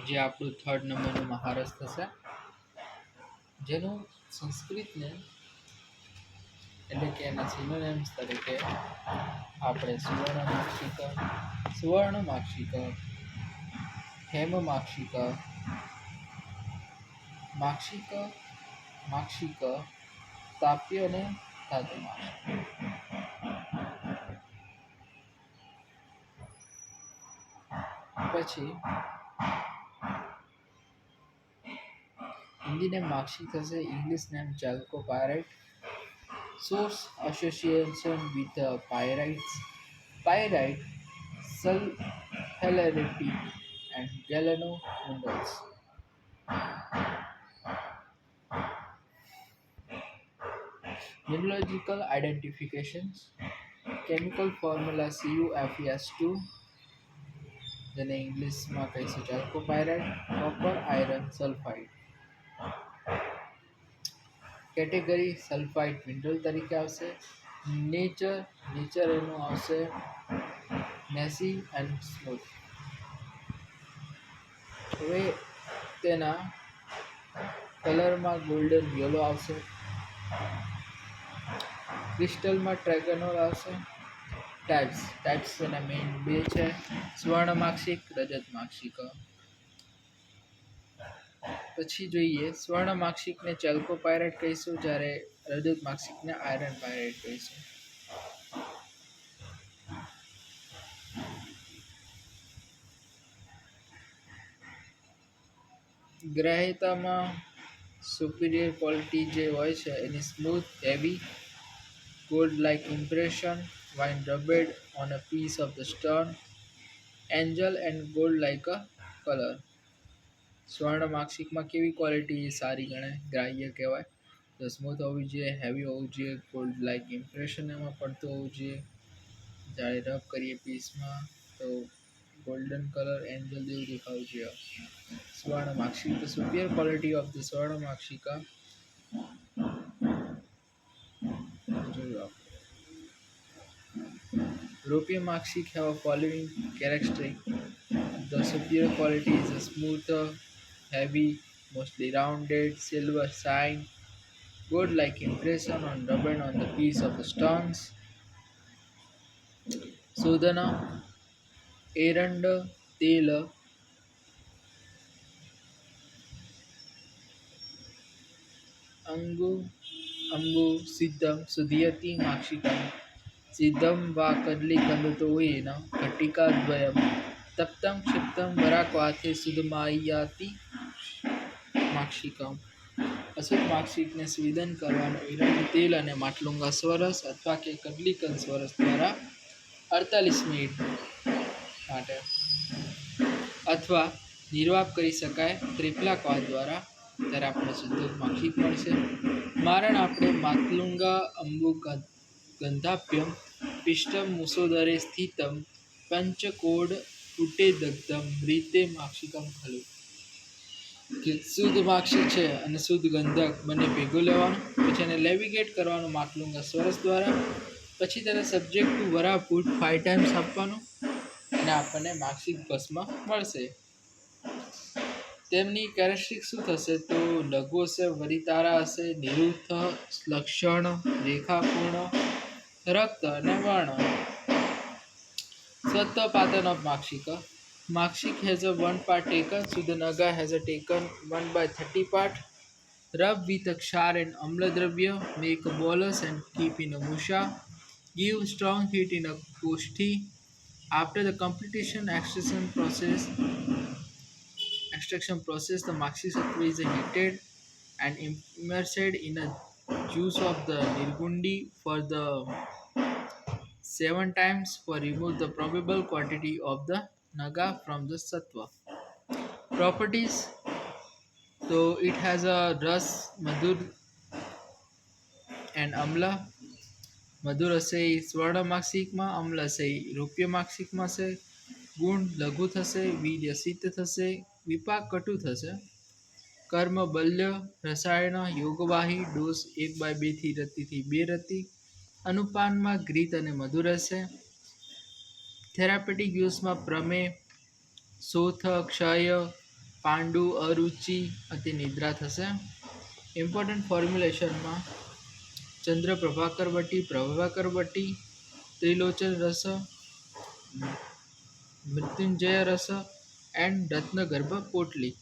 જે આપણું 3rd નંબરનું મહારસ થશે, જેનું સંસ્કૃતને એટલે કે એના સિનોનિમ્સ તરીકે આપણે સુવર્ણમાક્ષિક, હેમમાક્ષિક, માક્ષિક, તાપ્ય અને ધાતુમાક્ષિક. પછી હિન્દી નેમ માક્ષિક થશે, English name chalcopyrite. Source association with pyrites, pyrite, sulfurylity and galeno minerals. Mineralogical identifications: chemical formula CuFeS2, જેને ઇંગ્લિશમાં કહીશું chalcopyrite, copper iron sulfide. Category sulphide mineral તરીકે આવશે. નેચર એનું આવશે મેસી એન્ડ સ્મૂથ. હવે તેના કલરમાં ગોલ્ડન યલો આવશે. ક્રિસ્ટલમાં ટ્રેગોનોલ આવશે. ટાઇપ્સ એના મેઇન બે છે, સ્વર્ણમાક્ષિક, રજતમાક્ષિક. પછી જોઈએ સ્વર્ણમાક્ષિકને chalcopyrite કહીશું, જ્યારે રજતમાક્ષિકને આયરન પાયરાઇટ કહીશું. ગ્રાહ્યતામાં સુપિરિયર ક્વોલિટી જે હોય છે એની smooth, heavy, gold like impression, wine rubbed on a piece of the stone, angel and gold like a color. સ્વર્ણમાક્ષિકમાં કેવી ક્વોલિટી સારી ગણાય, ગ્રાહ્ય કહેવાય? તો સ્મૂથ હોવી જોઈએ, હેવી હોવું જોઈએ, ગોલ્ડ લાઇક ઇમ્પ્રેશન એમાં પડતું હોવું જોઈએ, જ્યારે રબ કરીએ પીસમાં તો ગોલ્ડન કલર એન્જલ જેવું દેખાવું જોઈએ. સ્વર્ણમાક્ષિક, the superior quality of the સ્વર્ણમાક્ષિકા જોયું આપણે. European Marxik have a following characteristic. The superior quality is a smoother, heavy, mostly rounded, silver shine, gold-like impression on rubber on the piece of the stones. Sudana, Eranda, Tela, Ambu, Siddham, Sudhiyati, Makshikam, Siddham va Kadlikandatoyena, Katikadvayam, Taptam, Shiptam, Varakvathe, Sudhamayati, Makshikam. અશુદ્ધ માક્ષિકને સ્વેદન કરવાનો એરંડ તેલ અને માટલુંગા સ્વરસ અથવા કે કદલીકંદ સ્વરસ દ્વારા 48 minute માટે અથવા નિર્વાપ કરી શકાય ત્રિફલા ક્વાથ દ્વારા, ત્યારે આપણે શુદ્ધ માક્ષિક મળશે. મારણ આપણે માટલુંગા અંબુ ગંધાપ્યમ પિષ્ટમ મુસોદરે સ્થિતમ પંચકોડ ઉટે દગ્ધમ રીતે માક્ષિકમ ખલું. કે શુદ્ધ માક્ષિક છે અને શુદ્ધ ગંધક બંને ભેગું લેવાનું, પછી એને લેવિગેટ કરવાનું માટલુંગા સ્વરસ દ્વારા, પછી તેને સબ્જેક્ટ ટુ વરા પુટ 5 ટાઈમ્સ આપવાનું અને આપણને માક્ષિક ભસ્મ મળશે. તેમની કેરેક્ટરિસ્ટિક શું થશે તો લઘુ હશે, વરિતારા હશે, નિરુદ્ધ, લક્ષણ, રેખાપૂર્ણ, રક્ત અને વર્ણ. Sattva pattern of Makshika. Makshik has a 1 part taken, Sudhanaga has a taken 1/30 part. Rub with a ksar and amla dravya, make a bolus and keep in a musha. Give strong heat in a koshti. After the completion extraction process, the Makshik sattva is heated and immersed in a juice of the nirgundi for the 7 times for remove the probable quantity of the naga from the sattva. Properties: so it has a ras, madhur and amla. મધુર હશે એ સ્વર્ણમાક્ષિકમાં, અમ્લ હશે એ રૂપ્યમાક્ષિકમાં છે. ગુણ લઘુ થશે, વીર્ય સિદ્ધ થશે, વિપાક કટુ થશે. કર્મ બલ્ય, રસાયણ યોગવાહી, ડોઝ 1/2 થી રતિથી 2 રતિ. અનુપાનમાં ઘૃત અને મધુર હશે. થેરાપેટિક યુઝમાં પ્રમેય, સોથ ક્ષય પાંડુ અરુચિ અતિ નિદ્રા થશે. ઇમ્પોર્ટન્ટ ફોર્મ્યુલેશનમાં ચંદ્ર પ્રભાકર ભટ્ટી ત્રિલોચન રસ મૃત્યુંજય રસ એન્ડ રત્નગર્ભ પોટલી.